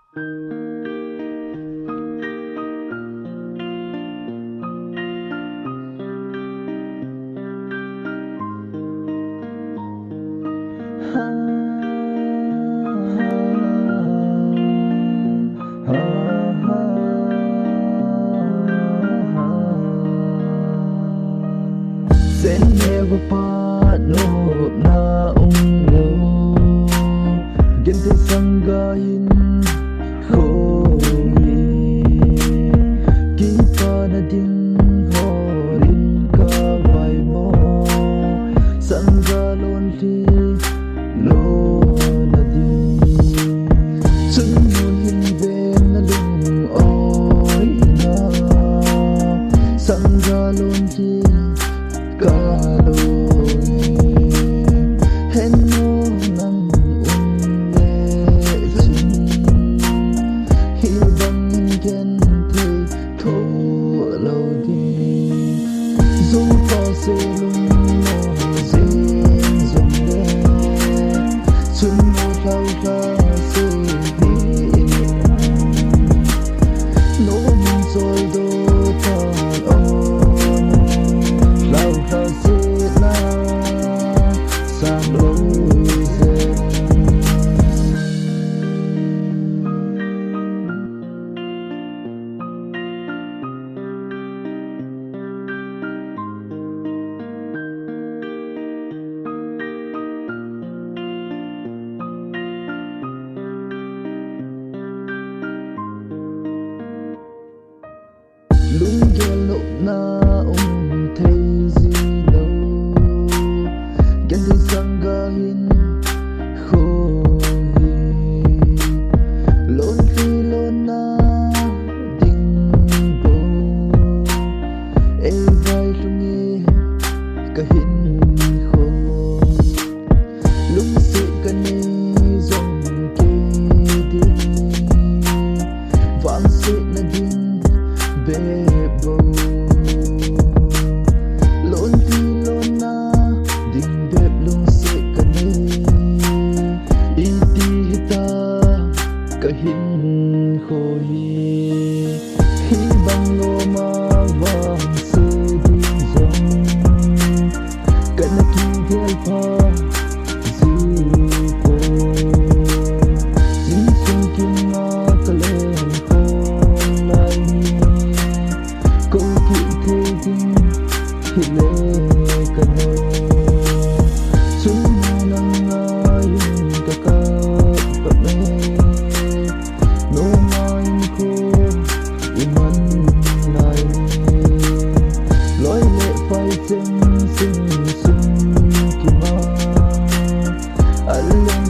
Sẽ never part no na lo gen te sangahin khoi ki pa na ding horin ka vai mo sangalon ti lo na di chun mun hin ven na lung oi na sangalon ti kaloi henno nang unle chin hi bang gen te tho lo di zo pa se lung no zin zong le chun mo thau tha se hi no min soi do ta on lau tha se na sang lo se lung gel lo na thấy gì đâu gen đi sang gahin khoi lon phi lon na ding bo e vai lungi kahin kho lung se kani zong ke di vang se na ding be bo lon ti lon na ding bep lung se kani inti hita kahin khoi hi bang lo ma wang se ding zong kana ki del pa zu po sin sun kin na kalen ko lai ko ki te ding hile kano sun nang ngayon kakap me no main ko iman lai loi le pai sing sing sing ki ma aleng